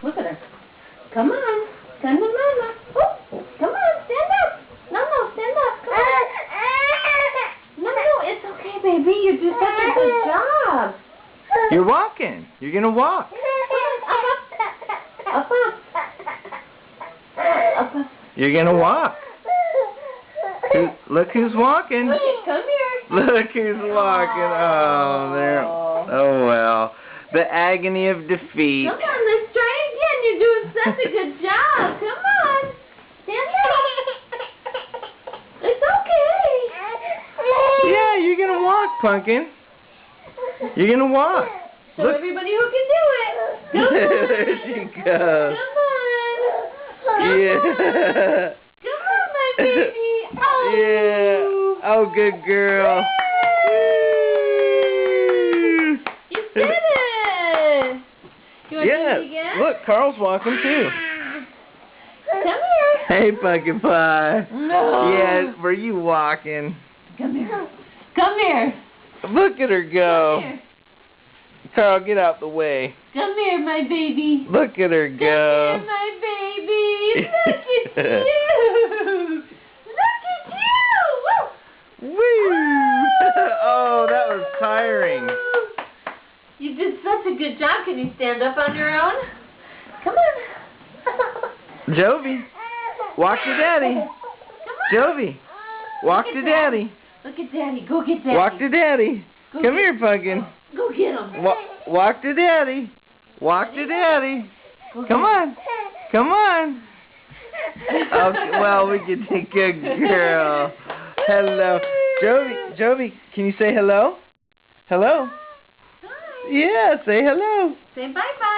Look at her. Come on. Come to Mama. Oh, come on. Stand up. No, stand up. Come on. No, it's okay, baby. You do such a good job. You're walking. You're going to walk. Up. You're going to walk. Look who's walking. Come here. Look who's walking. Oh, there. Oh, well. The agony of defeat. Come on, let's try again. You're doing such a good job. Come on. Stand up. It's okay. Yeah, you're going to walk, Pumpkin. You're going to walk. Show everybody who can do it. Come on. There she goes. Come on. Yeah. Come on, my baby. Oh. Yeah. Oh, good girl. You did it. You want to do it again? Look, Carl's walking too. Come here. Hey, Pumpkin Pie. No. Yeah, were you walking? Come here. Come here. Look at her go. Come here. Carl, get out the way. Come here, my baby. Look at her go. Come here, my baby. Look at you. Look at you. Woo! Oh, that was tiring. You did such a good job. Can you stand up on your own? Come on. Jovi, walk to Daddy. Come on. Jovi, walk Look to at Daddy. Look at Daddy. Go get Daddy. Walk to Daddy. Go Come get- here, Pumpkin. Go get him. Walk to Daddy. Walk to Daddy. Go Come get him. on. Come on. Okay, well, we can take good girl. Hello. Jovi, can you say hello? Hello? Hi. Yeah, say hello. Say bye-bye.